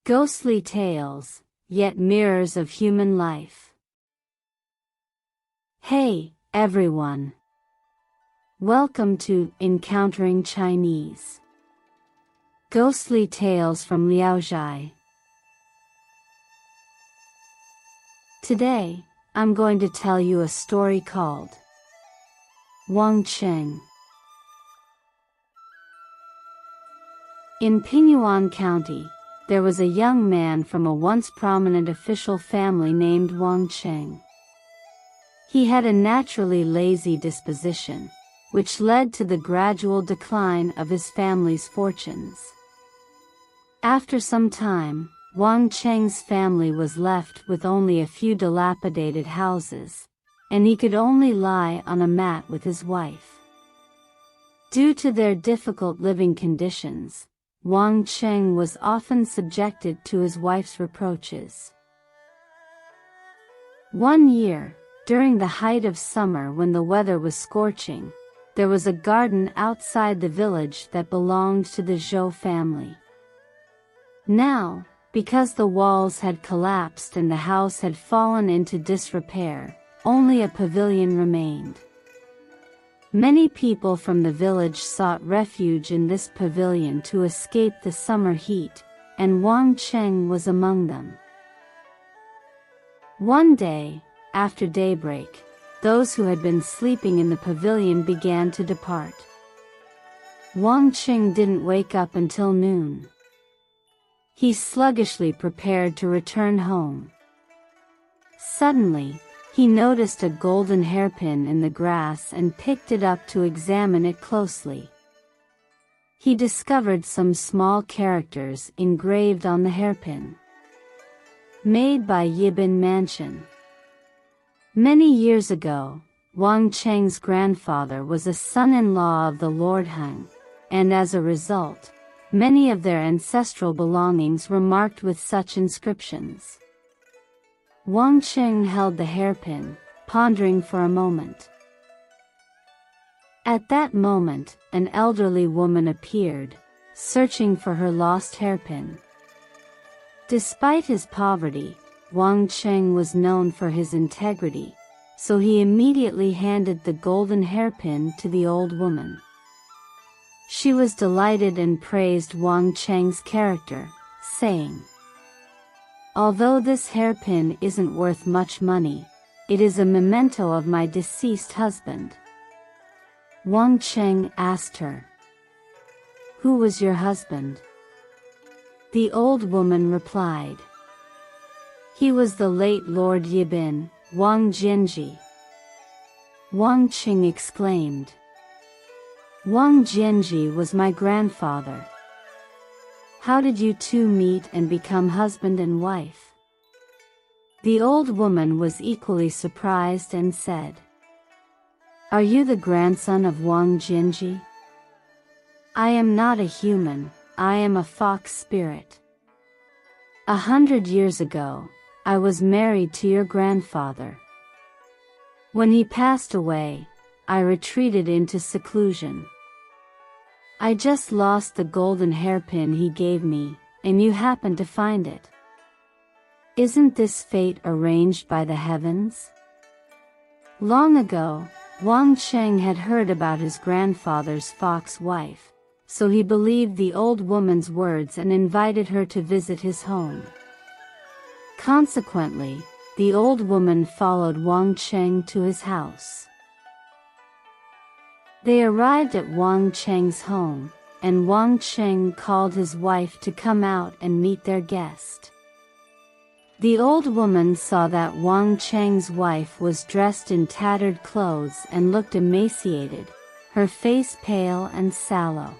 Ghostly tales, yet mirrors of human life. Hey, everyone! Welcome to Encountering Chinese. Ghostly Tales from Zhai. Today, I'm going to tell you a story called Wang Cheng. In Pingyuan County, there was a young man from a once prominent official family named Wang Cheng. He had a naturally lazy disposition, which led to the gradual decline of his family's fortunes. After some time, Wang Cheng's family was left with only a few dilapidated houses, and he could only lie on a mat with his wife. Due to their difficult living conditions, Wang Cheng was often subjected to his wife's reproaches. One year, during the height of summer when the weather was scorching, there was a garden outside the village that belonged to the Zhou family. Now, because the walls had collapsed and the house had fallen into disrepair, only a pavilion remained. Many people from the village sought refuge in this pavilion to escape the summer heat, and Wang Cheng was among them. One day, after daybreak, those who had been sleeping in the pavilion began to depart. Wang Cheng didn't wake up until noon. He sluggishly prepared to return home. Suddenly, he noticed a golden hairpin in the grass and picked it up to examine it closely. He discovered some small characters engraved on the hairpin. Made by Yibin Mansion. Many years ago, Wang Cheng's grandfather was a son-in-law of the Lord Heng, and as a result, many of their ancestral belongings were marked with such inscriptions. Wang Cheng held the hairpin, pondering for a moment. At that moment, an elderly woman appeared, searching for her lost hairpin. Despite his poverty, Wang Cheng was known for his integrity, so he immediately handed the golden hairpin to the old woman. She was delighted and praised Wang Cheng's character, saying, "Although this hairpin isn't worth much money, it is a memento of my deceased husband." Wang Cheng asked her, "Who was your husband?" The old woman replied, "He was the late Lord Yibin, Wang Jianji." Wang Cheng exclaimed, "Wang Jianji was my grandfather. How did you two meet and become husband and wife?" The old woman was equally surprised and said, "Are you the grandson of Wang Jianji?" "I am not a human, I am a fox spirit. 100 years ago, I was married to your grandfather. When he passed away, I retreated into seclusion. I just lost the golden hairpin he gave me, and you happened to find it. Isn't this fate arranged by the heavens?" Long ago, Wang Cheng had heard about his grandfather's fox wife, so he believed the old woman's words and invited her to visit his home. Consequently, the old woman followed Wang Cheng to his house. They arrived at Wang Cheng's home, and Wang Cheng called his wife to come out and meet their guest. The old woman saw that Wang Cheng's wife was dressed in tattered clothes and looked emaciated, her face pale and sallow.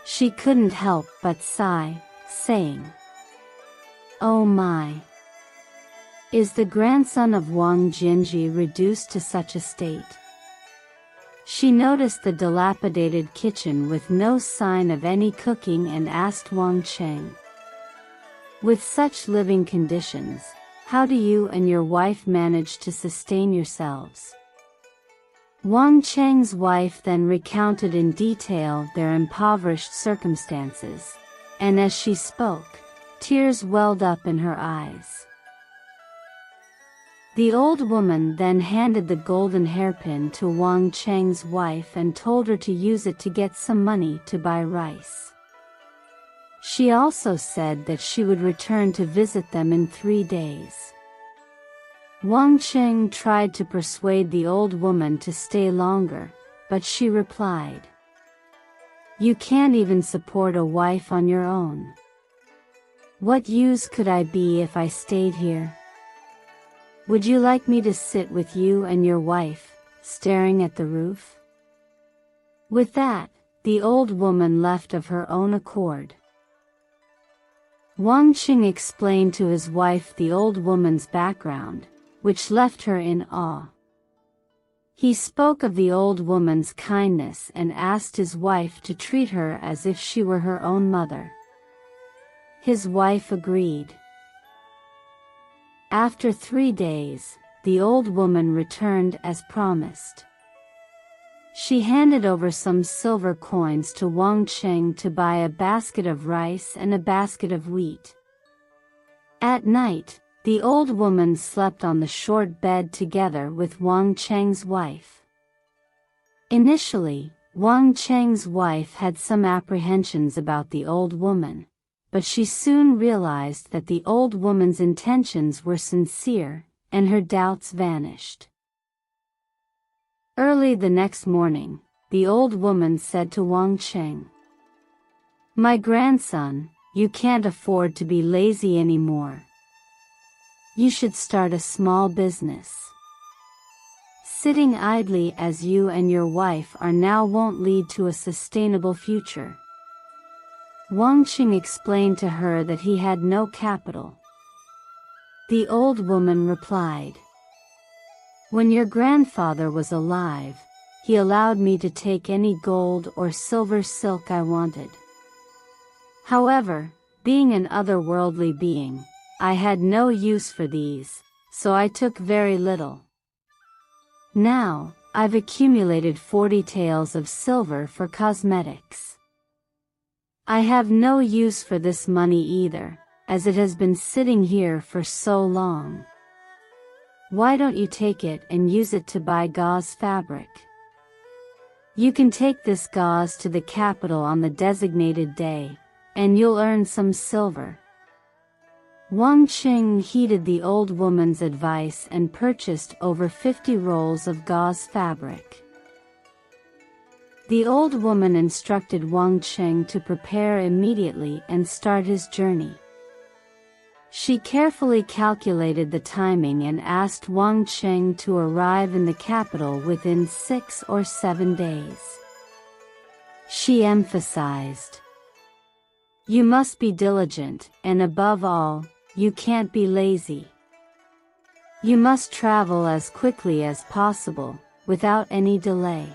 She couldn't help but sigh, saying, "Oh my! Is the grandson of Wang Jianji reduced to such a state?" She noticed the dilapidated kitchen with no sign of any cooking and asked Wang Cheng, "With such living conditions, how do you and your wife manage to sustain yourselves?" Wang Cheng's wife then recounted in detail their impoverished circumstances, and as she spoke, Tears welled up in her eyes. The old woman then handed the golden hairpin to Wang Cheng's wife and told her to use it to get some money to buy rice. She also said that she would return to visit them in 3 days. Wang Cheng tried to persuade the old woman to stay longer, but she replied, "You can't even support a wife on your own. What use could I be if I stayed here? Would you like me to sit with you and your wife, staring at the roof?" With that, the old woman left of her own accord. Wang Cheng explained to his wife the old woman's background, which left her in awe. He spoke of the old woman's kindness and asked his wife to treat her as if she were her own mother. His wife agreed. After 3 days, the old woman returned as promised. She handed over some silver coins to Wang Cheng to buy a basket of rice and a basket of wheat. At night, the old woman slept on the short bed together with Wang Cheng's wife. Initially, Wang Cheng's wife had some apprehensions about the old woman, but she soon realized that the old woman's intentions were sincere, and her doubts vanished. Early the next morning, the old woman said to Wang Cheng, "My grandson, you can't afford to be lazy anymore. You should start a small business. Sitting idly as you and your wife are now won't lead to a sustainable future." Wang Cheng explained to her that he had no capital. The old woman replied, "When your grandfather was alive, he allowed me to take any gold or silver silk I wanted. However, being an otherworldly being, I had no use for these, so I took very little. Now, I've accumulated 40 taels of silver for cosmetics. I have no use for this money either, as it has been sitting here for so long. Why don't you take it and use it to buy gauze fabric? You can take this gauze to the capital on the designated day, and you'll earn some silver." Wang Cheng heeded the old woman's advice and purchased over 50 rolls of gauze fabric. The old woman instructed Wang Cheng to prepare immediately and start his journey. She carefully calculated the timing and asked Wang Cheng to arrive in the capital within 6 or 7 days. She emphasized, "You must be diligent, and above all, you can't be lazy. You must travel as quickly as possible, without any delay.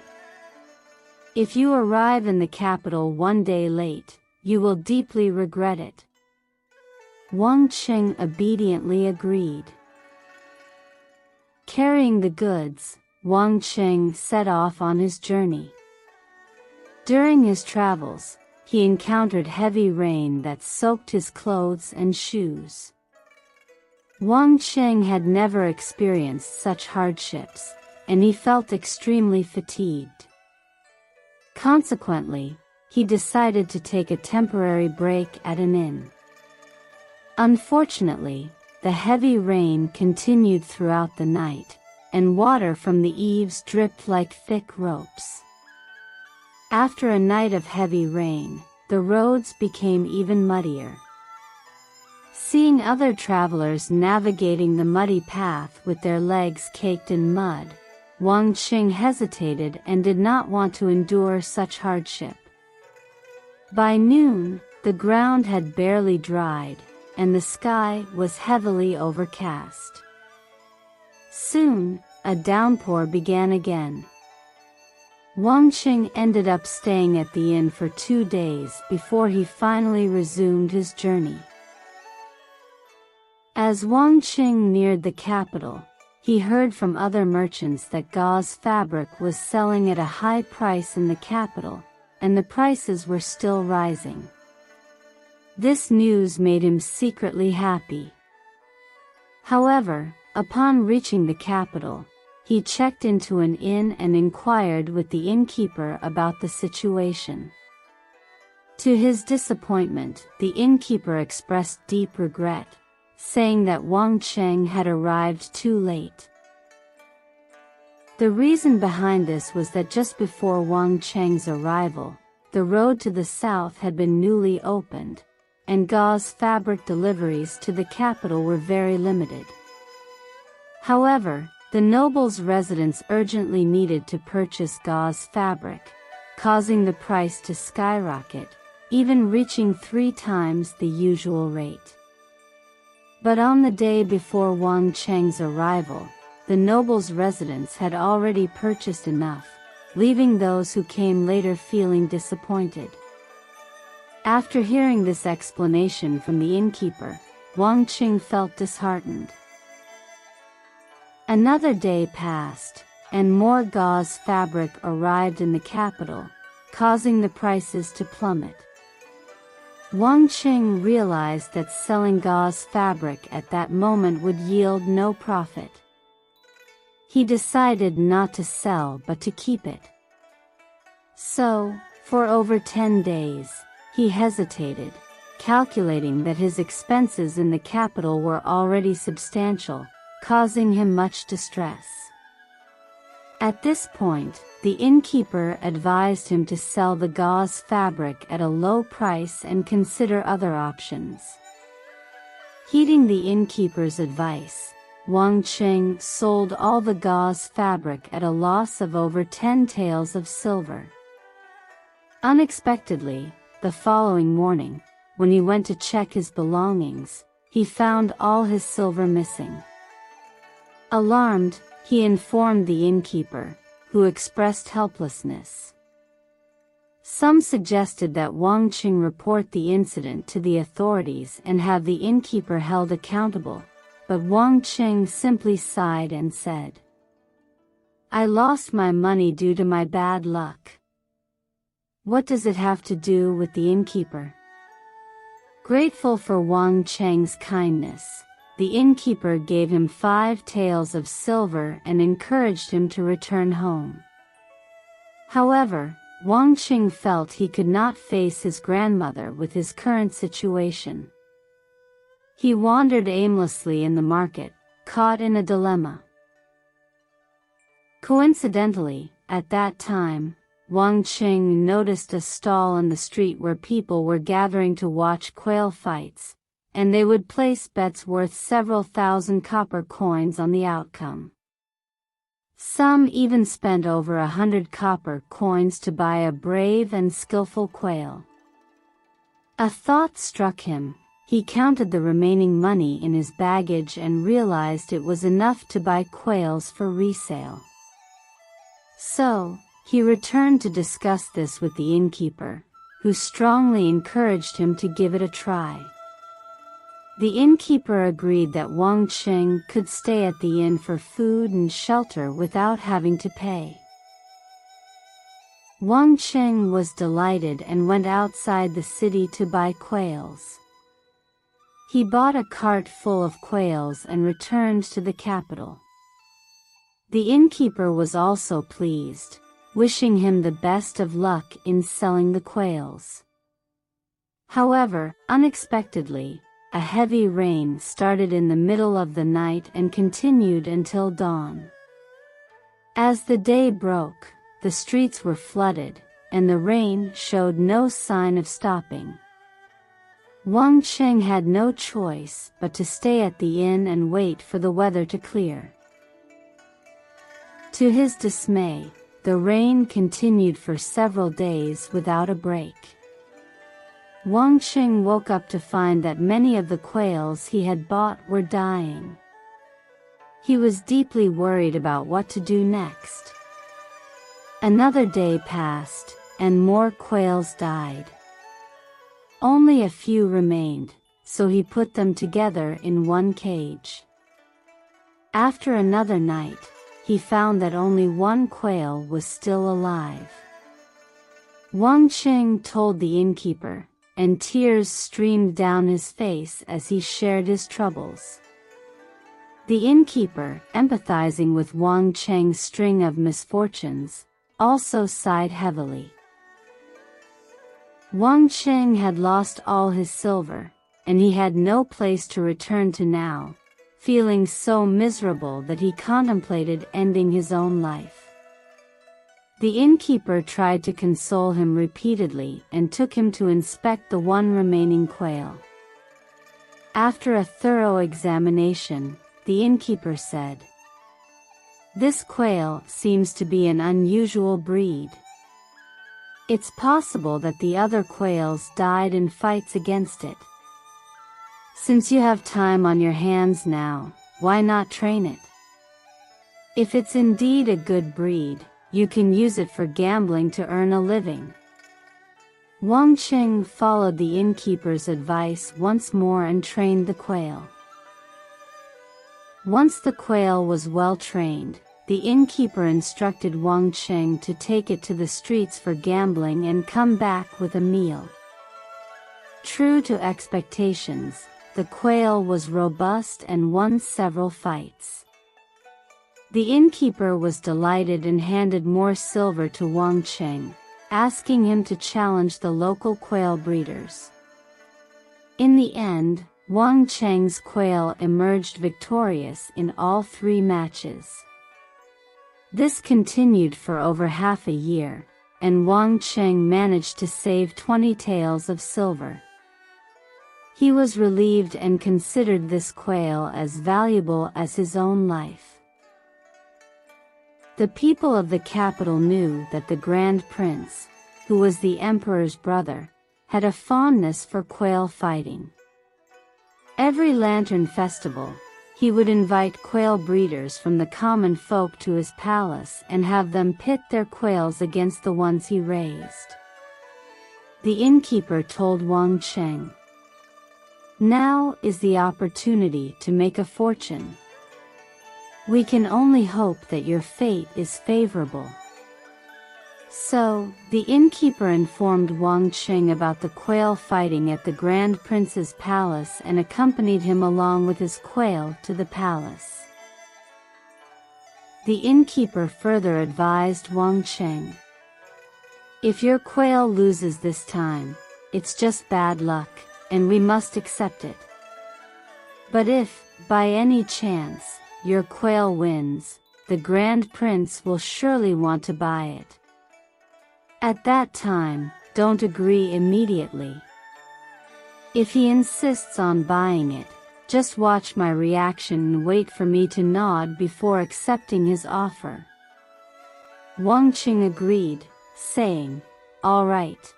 If you arrive in the capital 1 day late, you will deeply regret it." Wang Cheng obediently agreed. Carrying the goods, Wang Cheng set off on his journey. During his travels, he encountered heavy rain that soaked his clothes and shoes. Wang Cheng had never experienced such hardships, and he felt extremely fatigued. Consequently, he decided to take a temporary break at an inn. Unfortunately, the heavy rain continued throughout the night, and water from the eaves dripped like thick ropes. After a night of heavy rain, the roads became even muddier. Seeing other travelers navigating the muddy path with their legs caked in mud, Wang Cheng hesitated and did not want to endure such hardship. By noon, the ground had barely dried, and the sky was heavily overcast. Soon, a downpour began again. Wang Cheng ended up staying at the inn for 2 days before he finally resumed his journey. As Wang Cheng neared the capital, he heard from other merchants that gauze fabric was selling at a high price in the capital, and the prices were still rising. This news made him secretly happy. However, upon reaching the capital, he checked into an inn and inquired with the innkeeper about the situation. To his disappointment, the innkeeper expressed deep regret, saying that Wang Cheng had arrived too late. The reason behind this was that just before Wang Cheng's arrival, the road to the south had been newly opened, and gauze fabric deliveries to the capital were very limited. However, the noble's residents urgently needed to purchase gauze fabric, causing the price to skyrocket, even reaching 3 times the usual rate. But on the day before Wang Cheng's arrival, the noble's residents had already purchased enough, leaving those who came later feeling disappointed. After hearing this explanation from the innkeeper, Wang Cheng felt disheartened. Another day passed, and more gauze fabric arrived in the capital, causing the prices to plummet. Wang Cheng realized that selling gauze fabric at that moment would yield no profit. He decided not to sell but to keep it. So, for over 10 days, he hesitated, calculating that his expenses in the capital were already substantial, causing him much distress. At this point, the innkeeper advised him to sell the gauze fabric at a low price and consider other options. Heeding the innkeeper's advice, Wang Cheng sold all the gauze fabric at a loss of over 10 taels of silver. Unexpectedly, the following morning, when he went to check his belongings, he found all his silver missing. Alarmed, he informed the innkeeper, who expressed helplessness. Some suggested that Wang Cheng report the incident to the authorities and have the innkeeper held accountable, but Wang Cheng simply sighed and said, "I lost my money due to my bad luck. What does it have to do with the innkeeper?" Grateful for Wang Cheng's kindness, the innkeeper gave him 5 taels of silver and encouraged him to return home. However, Wang Cheng felt he could not face his grandmother with his current situation. He wandered aimlessly in the market, caught in a dilemma. Coincidentally, at that time, Wang Cheng noticed a stall in the street where people were gathering to watch quail fights, and they would place bets worth several thousand copper coins on the outcome. Some even spent over 100 copper coins to buy a brave and skillful quail. A thought struck him. He counted the remaining money in his baggage and realized it was enough to buy quails for resale. So, he returned to discuss this with the innkeeper, who strongly encouraged him to give it a try. The innkeeper agreed that Wang Cheng could stay at the inn for food and shelter without having to pay. Wang Cheng was delighted and went outside the city to buy quails. He bought a cart full of quails and returned to the capital. The innkeeper was also pleased, wishing him the best of luck in selling the quails. However, unexpectedly, a heavy rain started in the middle of the night and continued until dawn. As the day broke, the streets were flooded, and the rain showed no sign of stopping. Wang Cheng had no choice but to stay at the inn and wait for the weather to clear. To his dismay, the rain continued for several days without a break. Wang Cheng woke up to find that many of the quails he had bought were dying. He was deeply worried about what to do next. Another day passed, and more quails died. Only a few remained, so he put them together in one cage. After another night, he found that only one quail was still alive. Wang Cheng told the innkeeper, and tears streamed down his face as he shared his troubles. The innkeeper, empathizing with Wang Cheng's string of misfortunes, also sighed heavily. Wang Cheng had lost all his silver, and he had no place to return to now, feeling so miserable that he contemplated ending his own life. The innkeeper tried to console him repeatedly and took him to inspect the one remaining quail. After a thorough examination, the innkeeper said, "This quail seems to be an unusual breed. It's possible that the other quails died in fights against it. Since you have time on your hands now, why not train it? If it's indeed a good breed, you can use it for gambling to earn a living." Wang Cheng followed the innkeeper's advice once more and trained the quail. Once the quail was well trained, the innkeeper instructed Wang Cheng to take it to the streets for gambling and come back with a meal. True to expectations, the quail was robust and won several fights. The innkeeper was delighted and handed more silver to Wang Cheng, asking him to challenge the local quail breeders. In the end, Wang Cheng's quail emerged victorious in all 3 matches. This continued for over half a year, and Wang Cheng managed to save 20 taels of silver. He was relieved and considered this quail as valuable as his own life. The people of the capital knew that the Grand Prince, who was the emperor's brother, had a fondness for quail fighting. Every lantern festival, he would invite quail breeders from the common folk to his palace and have them pit their quails against the ones he raised. The innkeeper told Wang Cheng, "Now is the opportunity to make a fortune. We can only hope that your fate is favorable." So, the innkeeper informed Wang Cheng about the quail fighting at the Grand Prince's palace and accompanied him along with his quail to the palace. The innkeeper further advised Wang Cheng, "If your quail loses this time, it's just bad luck, and we must accept it. But if, by any chance, your quail wins, the Grand Prince will surely want to buy it. At that time, don't agree immediately. If he insists on buying it, just watch my reaction and wait for me to nod before accepting his offer." Wang Cheng agreed, saying, "All right."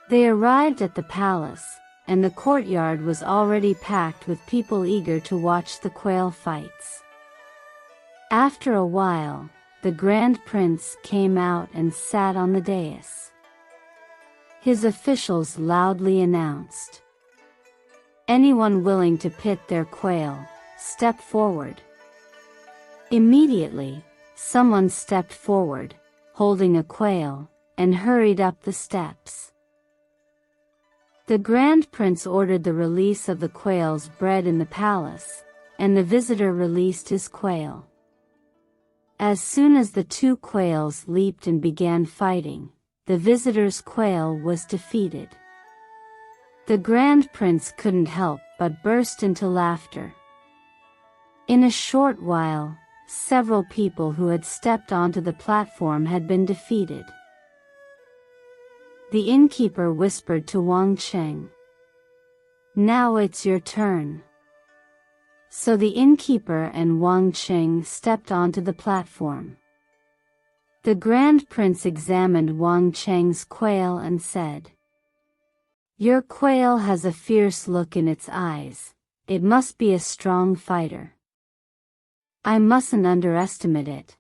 They arrived at the palace, and the courtyard was already packed with people eager to watch the quail fights. After a while, the Grand Prince came out and sat on the dais. His officials loudly announced, "Anyone willing to pit their quail, step forward." Immediately, someone stepped forward, holding a quail, and hurried up the steps. The Grand Prince ordered the release of the quails bred in the palace, and the visitor released his quail. As soon as the 2 quails leaped and began fighting, the visitor's quail was defeated. The Grand Prince couldn't help but burst into laughter. In a short while, several people who had stepped onto the platform had been defeated. The innkeeper whispered to Wang Cheng, "Now it's your turn." So the innkeeper and Wang Cheng stepped onto the platform. The Grand Prince examined Wang Cheng's quail and said, "Your quail has a fierce look in its eyes. It must be a strong fighter. I mustn't underestimate it."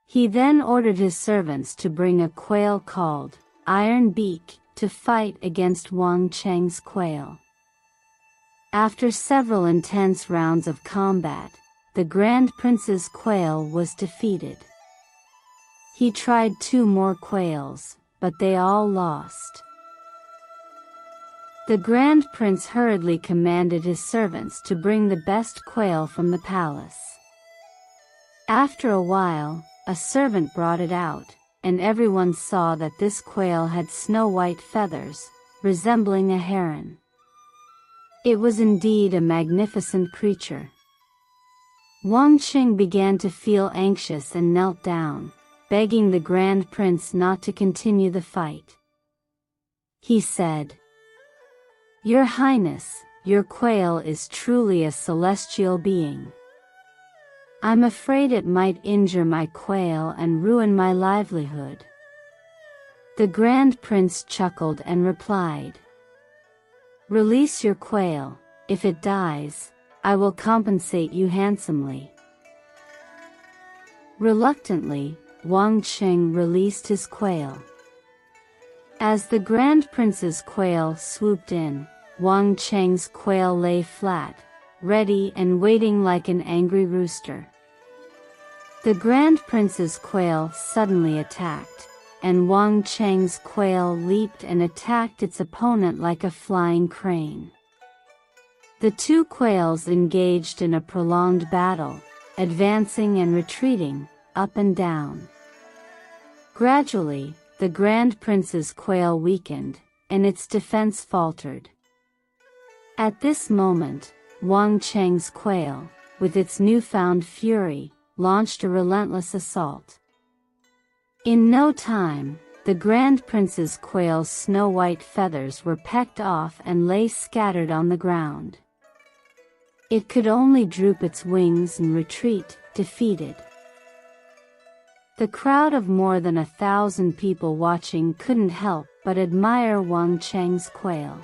He then ordered his servants to bring a quail called Iron Beak to fight against Wang Cheng's quail. After several intense rounds of combat, the Grand Prince's quail was defeated. He tried 2 more quails, but they all lost. The Grand Prince hurriedly commanded his servants to bring the best quail from the palace. After a while, a servant brought it out, and everyone saw that this quail had snow-white feathers, resembling a heron. It was indeed a magnificent creature. Cheng began to feel anxious and knelt down, begging the Grand Prince not to continue the fight. He said, "Your Highness, your quail is truly a celestial being. I'm afraid it might injure my quail and ruin my livelihood." The Grand Prince chuckled and replied, "Release your quail. If it dies, I will compensate you handsomely." Reluctantly, Cheng released his quail. As the Grand Prince's quail swooped in, Cheng's quail lay flat, ready and waiting like an angry rooster. The Grand Prince's quail suddenly attacked, and Cheng's quail leaped and attacked its opponent like a flying crane. The two quails engaged in a prolonged battle, advancing and retreating, up and down. Gradually, the Grand Prince's quail weakened, and its defense faltered. At this moment, Cheng's quail, with its newfound fury, launched a relentless assault. In no time, the Grand Prince's quail's snow-white feathers were pecked off and lay scattered on the ground. It could only droop its wings and retreat, defeated. The crowd of more than 1,000 people watching couldn't help but admire Cheng's quail.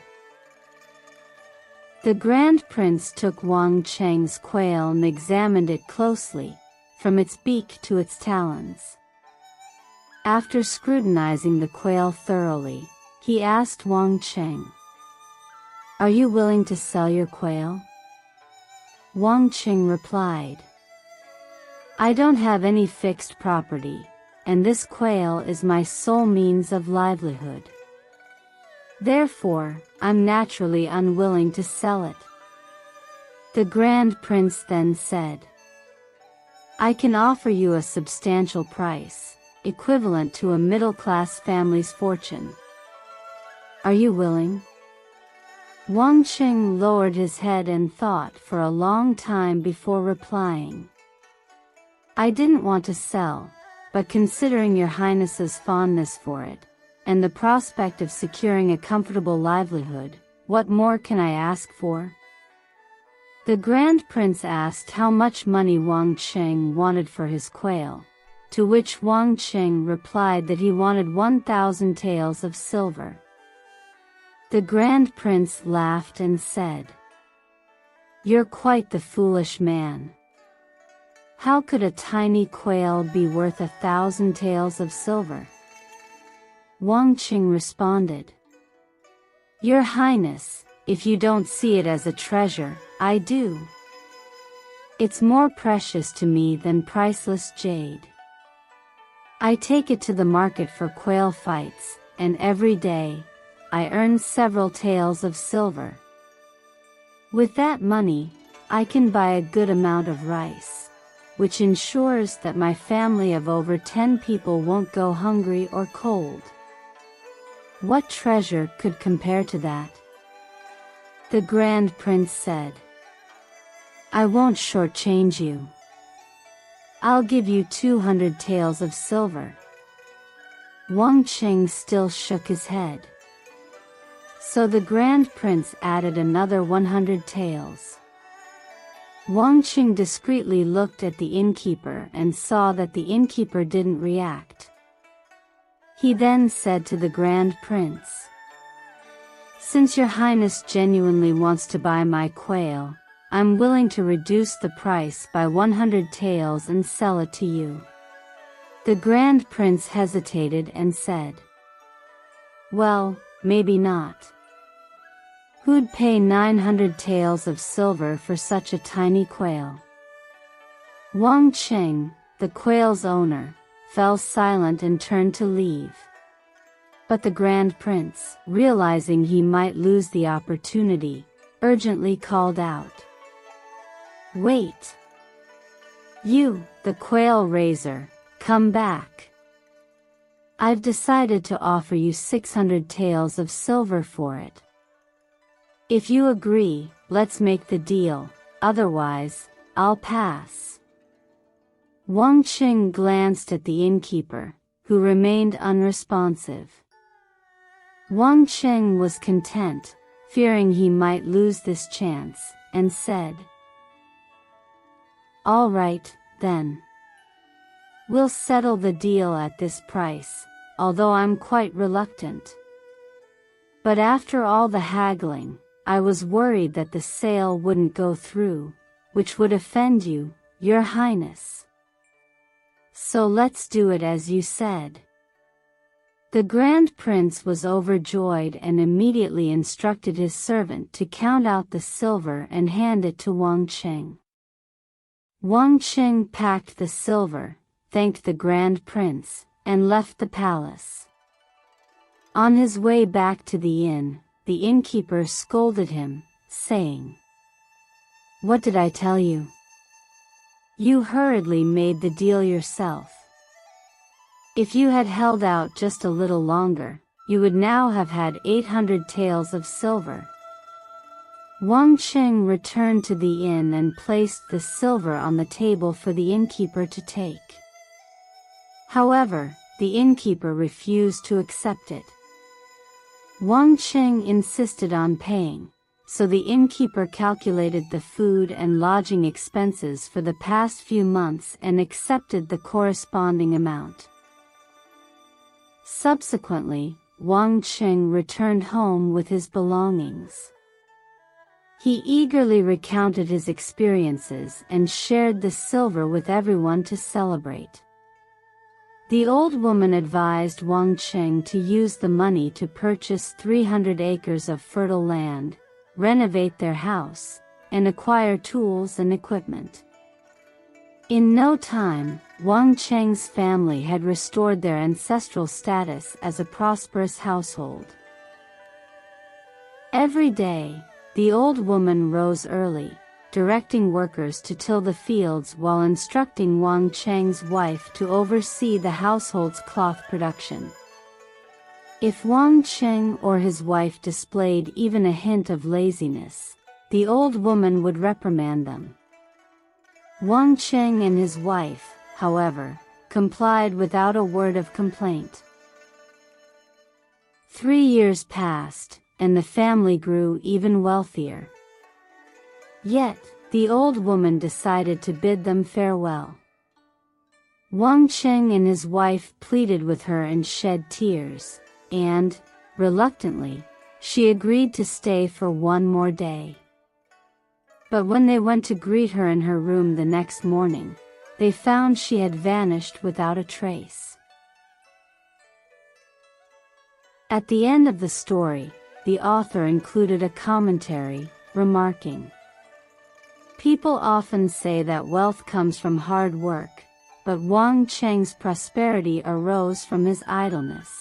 The Grand Prince took Cheng's quail and examined it closely, from its beak to its talons. After scrutinizing the quail thoroughly, he asked Cheng, "Are you willing to sell your quail?" Cheng replied, "I don't have any fixed property, and this quail is my sole means of livelihood. Therefore, I'm naturally unwilling to sell it." The Grand Prince then said, "I can offer you a substantial price, equivalent to a middle-class family's fortune. Are you willing?" Cheng lowered his head and thought for a long time before replying, "I didn't want to sell, but considering your Highness's fondness for it, and the prospect of securing a comfortable livelihood, what more can I ask for?" The Grand Prince asked how much money Cheng wanted for his quail, to which Cheng replied that he wanted 1,000 taels of silver. The Grand Prince laughed and said, "You're quite the foolish man. How could a tiny quail be worth 1,000 taels of silver?" Cheng responded, "Your Highness, if you don't see it as a treasure, I do. It's more precious to me than priceless jade. I take it to the market for quail fights, and every day, I earn several taels of silver. With that money, I can buy a good amount of rice, which ensures that my family of over 10 people won't go hungry or cold. What treasure could compare to that?" The Grand Prince said, "I won't shortchange you. I'll give you 200 taels of silver." Cheng still shook his head. So the Grand Prince added another 100 taels. Cheng discreetly looked at the innkeeper and saw that the innkeeper didn't react. He then said to the Grand Prince, "Since your Highness genuinely wants to buy my quail, I'm willing to reduce the price by 100 taels and sell it to you." The Grand Prince hesitated and said, "Well, maybe not. Who'd pay 900 taels of silver for such a tiny quail?" Cheng, the quail's owner, fell silent and turned to leave. But the Grand Prince, realizing he might lose the opportunity, urgently called out, "Wait! You, the quail raiser, come back! I've decided to offer you 600 taels of silver for it. If you agree, let's make the deal, otherwise, I'll pass." Wang Cheng glanced at the innkeeper, who remained unresponsive. Wang Cheng was content, fearing he might lose this chance, and said, "All right, then. We'll settle the deal at this price, although I'm quite reluctant. But after all the haggling, I was worried that the sale wouldn't go through, which would offend you, Your Highness. So let's do it as you said." The Grand Prince was overjoyed and immediately instructed his servant to count out the silver and hand it to Wang Cheng. Wang Cheng packed the silver, thanked the Grand Prince, and left the palace. On his way back to the inn, the innkeeper scolded him, saying, "What did I tell you? You hurriedly made the deal yourself. If you had held out just a little longer, you would now have had 800 taels of silver." Wang Cheng returned to the inn and placed the silver on the table for the innkeeper to take. However, the innkeeper refused to accept it. Wang Cheng insisted on paying, so the innkeeper calculated the food and lodging expenses for the past few months and accepted the corresponding amount. Subsequently, Wang Cheng returned home with his belongings. He eagerly recounted his experiences and shared the silver with everyone to celebrate. The old woman advised Wang Cheng to use the money to purchase 300 acres of fertile land, renovate their house, and acquire tools and equipment. In no time, Wang Cheng's family had restored their ancestral status as a prosperous household. Every day, the old woman rose early, directing workers to till the fields while instructing Wang Cheng's wife to oversee the household's cloth production. If Wang Cheng or his wife displayed even a hint of laziness, the old woman would reprimand them. Wang Cheng and his wife, however, complied without a word of complaint. 3 years passed, and the family grew even wealthier. Yet, the old woman decided to bid them farewell. Wang Cheng and his wife pleaded with her and shed tears, and, reluctantly, she agreed to stay for one more day. But when they went to greet her in her room the next morning, they found she had vanished without a trace. At the end of the story, the author included a commentary, remarking, "People often say that wealth comes from hard work, but Wang Cheng's prosperity arose from his idleness.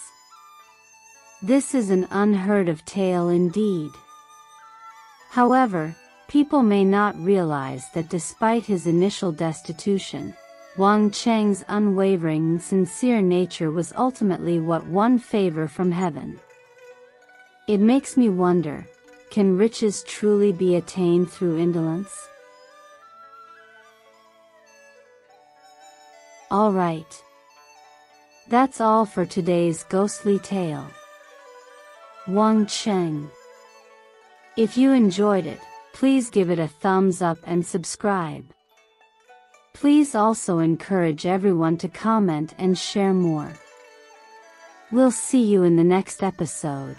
This is an unheard of tale indeed." However, people may not realize that despite his initial destitution, Wang Cheng's unwavering, sincere nature was ultimately what won favor from heaven. It makes me wonder, can riches truly be attained through indolence? Alright. That's all for today's ghostly tale. Wang Cheng. If you enjoyed it, please give it a thumbs up and subscribe. Please also encourage everyone to comment and share more. We'll see you in the next episode.